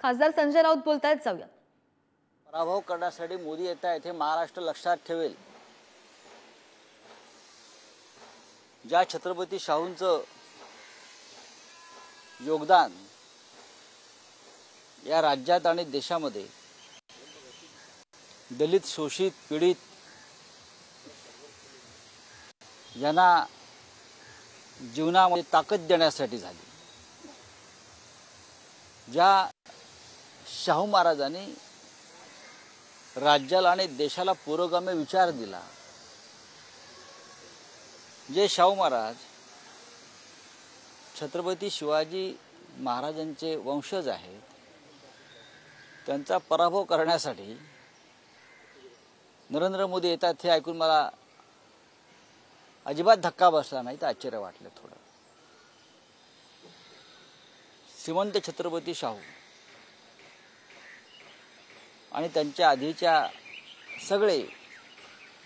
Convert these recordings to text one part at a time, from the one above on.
खासदार संजय राऊत बोलतायत, जाऊया. पराभव करण्यासाठी मोदी येत आहेत हे महाराष्ट्र लक्षात ठेवेल. ज्या छत्रपती शाहूंचं योगदान या राज्यात आणि देशामध्ये दलित, शोषित, पीडित यांना जीवनामध्ये ताकद देण्यासाठी झाली. ज्या शाहू महाराजांनी राज्याला आणि देशाला पुरोगामी विचार दिला, जे शाहू महाराज छत्रपती शिवाजी महाराजांचे वंशज आहेत, त्यांचा पराभव करण्यासाठी नरेंद्र मोदी येतात हे ऐकून मला अजिबात धक्का बसला नाही, तर आश्चर्य वाटलं थोडं. श्रीमंत छत्रपती शाहू आणि त्यांच्या आधीच्या सगळे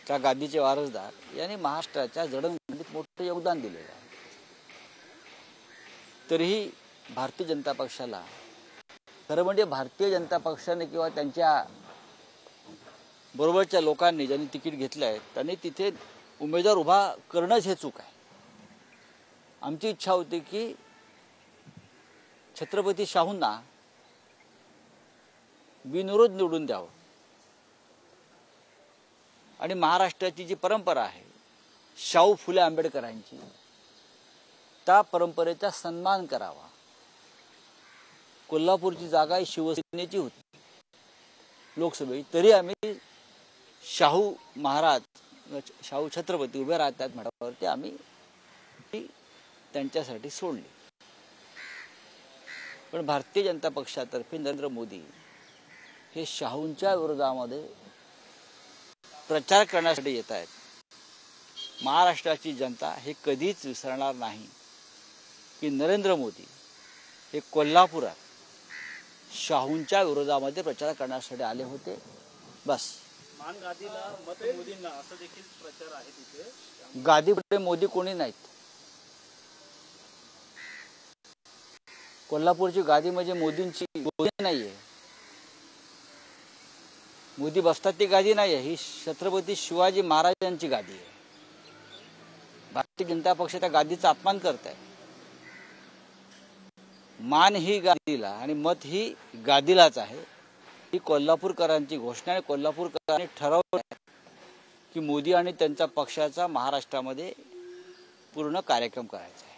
त्या गादीचे वारसदार यांनी महाराष्ट्राच्या जडणघडणीत मोठं योगदान दिलेलं आहे. तरीही भारतीय जनता पक्षाला, खरं म्हणजे भारतीय जनता पक्षाने किंवा त्यांच्या बरोबरच्या लोकांनी ज्यांनी तिकीट घेतलं आहे त्यांनी तिथे उमेदवार उभा करणंच हे चूक आहे. आमची इच्छा होती की छत्रपती शाहूंना बिनविरोध निवडून द्यावं आणि महाराष्ट्राची जी परंपरा आहे शाहू फुले आंबेडकरांची, त्या परंपरेचा सन्मान करावा. कोल्हापूरची जागा ही शिवसेनेची होती लोकसभेची, तरी आम्ही शाहू महाराज, शाहू छत्रपती उभे राहतात म्हटल्यावरती आम्ही त्यांच्यासाठी सोडली. पण भारतीय जनता पक्षातर्फे नरेंद्र मोदी हे शाहूंच्या विरोधामध्ये प्रचार करण्यासाठी येत आहेत. महाराष्ट्राची जनता हे कधीच विसरणार नाही की नरेंद्र मोदी हे कोल्हापुरात शाहूंच्या विरोधामध्ये प्रचार करण्यासाठी आले होते. बस. गादीला मत मोदींना असं देखील प्रचार आहे तिथे. गादीपुढे मोदी कोणी नाहीत. कोल्हापूरची गादी म्हणजे मोदींची गादी नाहीये. मोदी बसतात ती गादी नाहीये, ही छत्रपती शिवाजी महाराजांची गादी आहे. भारतीय जनता पक्ष त्या गादीचा अपमान करत आहे. मान ही गादीला आणि मत ही गादीलाच आहे. ही कोल्हापूरकरांची घोषणा आहे. कोल्हापूरकरांनी ठरवलं की मोदी आणि त्यांच्या पक्षाचा महाराष्ट्रामध्ये पूर्ण कार्यक्रम करायचा आहे.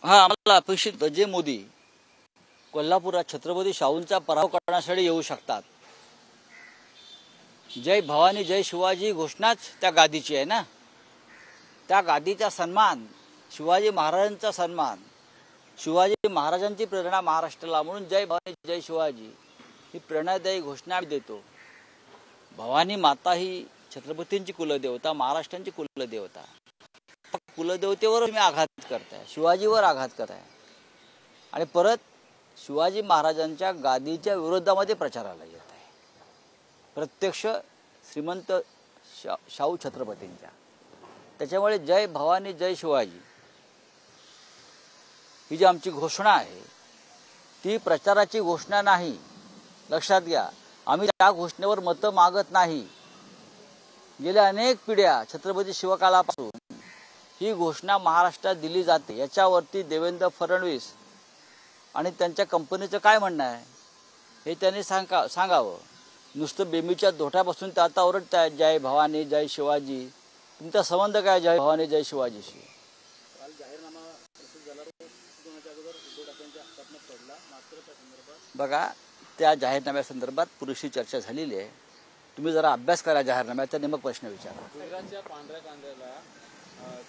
हा, आम्हाला अपेक्षित होतं जे मोदी कोल्हापुरात छत्रपती शाहूंचा पराभव करण्यासाठी येऊ शकतात. जय भवानी जय शिवाजी घोषणाच त्या गादीची आहे ना. त्या गादीचा सन्मान, शिवाजी महाराजांचा सन्मान, शिवाजी महाराजांची प्रेरणा महाराष्ट्राला, म्हणून जय भवानी जय शिवाजी ही प्रेरणादायी घोषणा आम्ही देतो. भवानी माता ही छत्रपतींची कुलदेवता, महाराष्ट्रांची कुलदेवता. कुलदेवतेवर तुम्ही आघात करताय, शिवाजीवर आघात करताय आणि परत शिवाजी महाराजांच्या गादीच्या विरोधामध्ये प्रचाराला येत आहे. प्रत्यक्ष श्रीमंत शाहू छत्रपतींच्या. त्याच्यामुळे जय भवानी जय शिवाजी ही जी आमची घोषणा आहे ती प्रचाराची घोषणा नाही. लक्षात घ्या, आम्ही त्या घोषणेवर मतं मागत नाही. गेल्या अनेक पिढ्या छत्रपती शिवकाळापासून ही घोषणा महाराष्ट्रात दिली जाते. याच्यावरती देवेंद्र फडणवीस आणि त्यांच्या कंपनीचं काय म्हणणं आहे हे त्यांनी सांगावं. नुसतं बेमीच्या धोट्यापासून ते आता ओरडताय जय भवानी जय शिवाजी. तुमचा संबंध काय जय भवानी जय शिवाजीशी? बघा, त्या जाहीरनाम्यासंदर्भात पुरेशी चर्चा झालेली आहे. तुम्ही जरा अभ्यास करा जाहीरनाम्याचा, नेमक प्रश्न विचारा. गुजरातच्या पांढऱ्या कांद्याला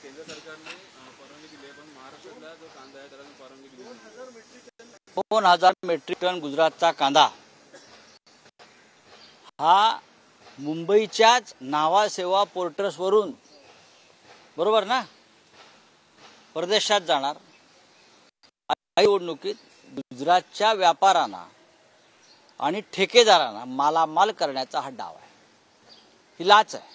केंद्र सरकारने परवानगी दिली, पण महाराष्ट्रातला जो कांदा आहे त्याला परवानगी दिली नाही. 2000 मेट्रिक टन गुजरातचा कांदा हा मुंबईच्याच नावासेवा पोर्टर्सवरून, बरोबर ना, परदेशात जाणार. निवडणुकीत गुजरातच्या व्यापाऱ्यांना आणि ठेकेदारांना मालामाल करण्याचा हा डाव आहे. ही लाच आहे.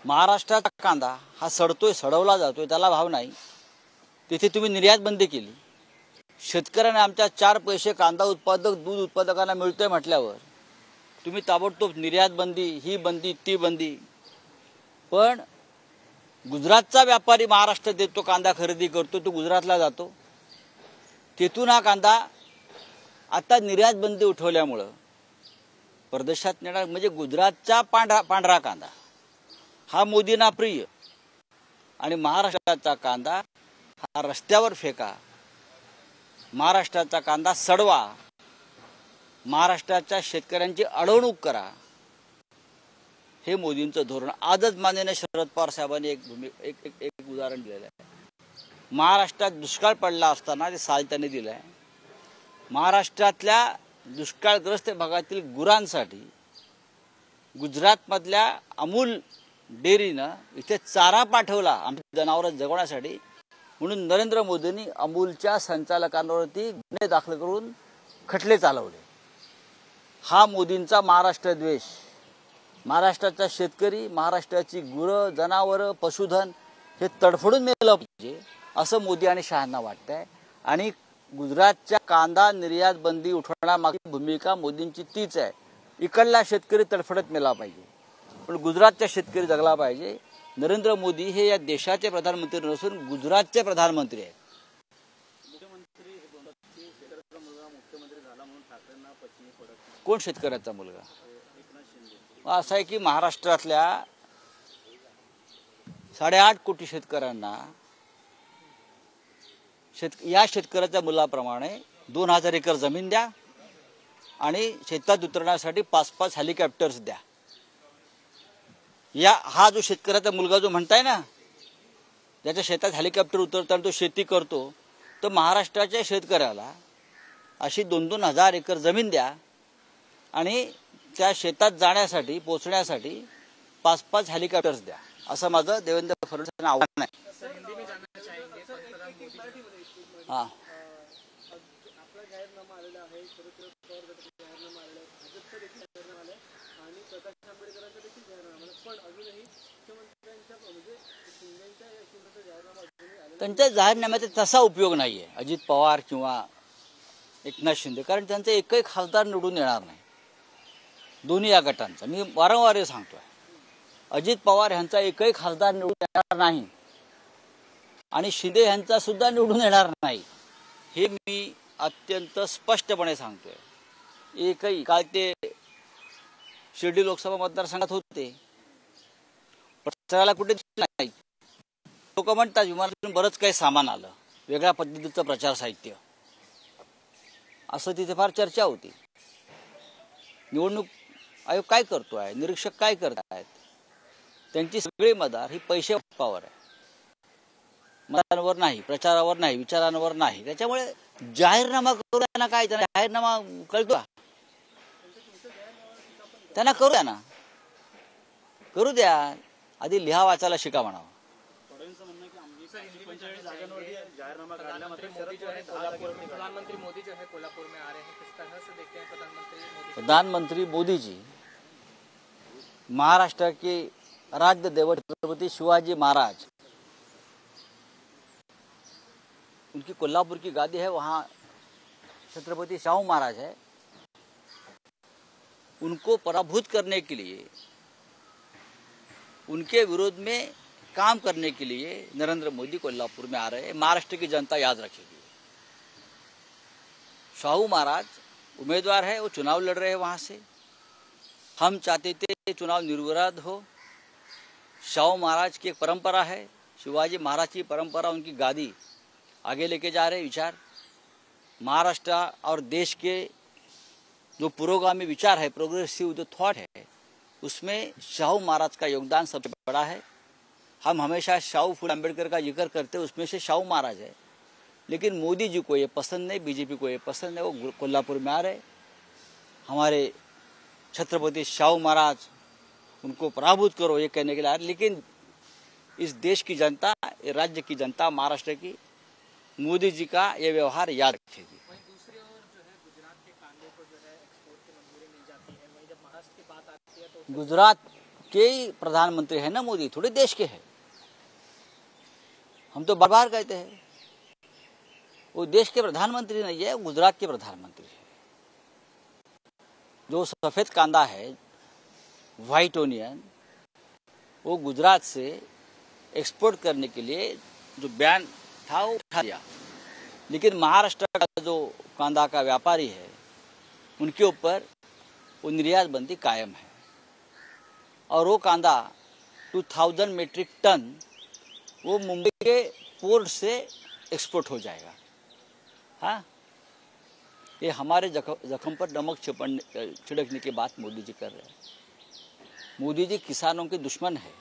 महाराष्ट्राचा कांदा हा सडतोय, सडवला जातोय, त्याला भाव नाही. तिथे तुम्ही निर्यात बंदी केली. शेतकऱ्यांना आमच्या 4 पैसे कांदा उत्पादक, दूध उत्पादकांना मिळतोय म्हटल्यावर तुम्ही ताबडतोब निर्यात बंदी, ही बंदी, ती बंदी. पण गुजरातचा व्यापारी महाराष्ट्रात येतो, कांदा खरेदी करतो, तो गुजरातला जातो. तेथून हा कांदा आता निर्यात बंदी उठवल्यामुळं परदेशात नेणार. म्हणजे गुजरातचा पांढरा कांदा हा मोदींना प्रिय आणि महाराष्ट्राचा कांदा हा रस्त्यावर फेका, महाराष्ट्राचा कांदा सडवा, महाराष्ट्राच्या शेतकऱ्यांची अडवणूक करा, हे मोदींचं धोरण. आजच माननीय शरद पवार साहेबांनी एक उदाहरण दिलेलं आहे. महाराष्ट्रात दुष्काळ पडला असताना ते साल त्यांनी दिलं आहे. महाराष्ट्रातल्या दुष्काळग्रस्त भागातील गुरांसाठी गुजरातमधल्या अमूल डेअरीनं इथे चारा पाठवला आमच्या जनावरं जगवण्यासाठी. म्हणून नरेंद्र मोदींनी अमूलच्या संचालकांवरती गुन्हे दाखल करून खटले चालवले. हा मोदींचा महाराष्ट्र द्वेष. महाराष्ट्राचा शेतकरी, महाराष्ट्राची गुरं, जनावरं, पशुधन हे तडफडून मेलं पाहिजे असं मोदी आणि शहांना वाटतंय. आणि गुजरातच्या कांदा निर्यात बंदी उठवण्यामागची भूमिका मोदींची तीच आहे. इकडला शेतकरी तडफडत मेला पाहिजे, पण गुजरातचा शेतकरी जगला पाहिजे. नरेंद्र मोदी हे या देशाचे प्रधानमंत्री नसून गुजरातचे प्रधानमंत्री आहेत. कोण शेतकऱ्याचा मुलगा? असं आहे की महाराष्ट्रातल्या 8.5 कोटी शेतकऱ्यांना या शेतकऱ्याच्या मुलाप्रमाणे 2000 एकर जमीन द्या आणि शेतात उतरण्यासाठी 5-5 हेलिकॉप्टर्स द्या. हा जो शेतकऱ्याचा मुलगा जो म्हणताय ना, ज्याच्या शेतात हेलिकॉप्टर उतरताना तो शेती करतो, तर महाराष्ट्राच्या शेतकऱ्याला अशी 2-2 हजार एकर जमीन द्या आणि त्या शेतात जाण्यासाठी, पोचण्यासाठी 5-5 हेलिकॉप्टर्स द्या, असं माझं देवेंद्र फडणवीसांना आव्हान आहे. हां, त्यांच्या जाहीरनाम्याचा तसा उपयोग नाही आहे अजित पवार किंवा एकनाथ शिंदे, कारण त्यांचा एकही खासदार निवडून येणार नाही दोन्ही या गटांचा. मी वारंवार हे सांगतोय, अजित पवार यांचा एकही खासदार निवडून येणार नाही आणि शिंदे यांचा सुद्धा निवडून येणार नाही, हे मी अत्यंत स्पष्टपणे सांगतोय. एकही काल ते शिर्डी लोकसभा मतदारसंघात होते, प्रचाराला कुठे नाही. लोक म्हणतात विमानातून बरंच काही सामान आलं, वेगळ्या पद्धतीचं प्रचार साहित्य, असं तिथे फार चर्चा होती. निवडणूक आयोग काय करतोय, निरीक्षक काय करत आहेत, त्यांची सगळी मदार ही पैशावर आहे, मतांवर नाही, प्रचारावर नाही, विचारांवर नाही. त्याच्यामुळे जाहीरनामा करू द्या ना. काय जाहीरनामा कळतो त्यांना, करू द्या ना, करू द्या. आधी लिहा वाचायला शिका म्हणावं. प्रधानमंत्री मोदी जी महाराष्ट्र के राज्य देवत छत्रपति शिवाजी महाराज, उनकी कोल्हापुर की गादी है, वहाँ छत्रपति शाहू महाराज है. उनको पराभूत करने के लिए, उनके विरोध में काम करने के लिए नरेंद्र मोदी कोल्हापुर में आ रहे हैं. महाराष्ट्र की जनता याद रखेगी. शाहू महाराज उम्मीदवार है, वो चुनाव लड़ रहे हैं वहाँ से. हम चाहते थे चुनाव निर्विवाद हो. शाहू महाराज की एक परंपरा है, शिवाजी महाराज की परंपरा, उनकी गादी आगे लेके जा रहे विचार. महाराष्ट्र और देश के जो पुरोगामी विचार है, प्रोग्रेसिव जो थॉट है, उसमें शाहू महाराज का योगदान सबसे बड़ा है. हम हमेशा शाहू फूल अम्बेडकर का जिक्र करते हैं, उसमें से शाहू महाराज है. लेकिन मोदी जी को ये पसंद नहीं, बीजेपी को ये पसंद है. वो कोल्हापुर में आ रहे, हमारे छत्रपति शाहू महाराज, उनको पराभूत करो ये कहने के लिए. लेकिन इस देश की जनता, राज्य की जनता, महाराष्ट्र की, मोदी जी का ये व्यवहार याद रखेगी. दूसरी ओर जो है गुजरात के कांदे को जो है एक्सपोर्ट की मंजूरी मिल जाती है, वहीं जब महाराष्ट्र की बात आती है तो गुजरात के ही प्रधानमंत्री है ना मोदी, थोड़े देश के हैं। हम तो बार बार कहते हैं वो देश के प्रधानमंत्री नहीं है, गुजरात के प्रधानमंत्री है। जो सफेद कांदा है, व्हाइट ओनियन, वो गुजरात से एक्सपोर्ट करने के लिए जो बैन था वो उठा दिया, लेकिन महाराष्ट्र का जो कांदा का व्यापारी है उनके ऊपर वो निर्यात बंदी कायम है। और वो कांदा 2000 मीट्रिक टन वो मुंबई के पोर्ट से एक्सपोर्ट हो जाएगा। हाँ, ये हमारे जख्म पर नमक छिड़कने की बात मोदी जी कर रहे हैं। मोदी जी किसानों के दुश्मन है।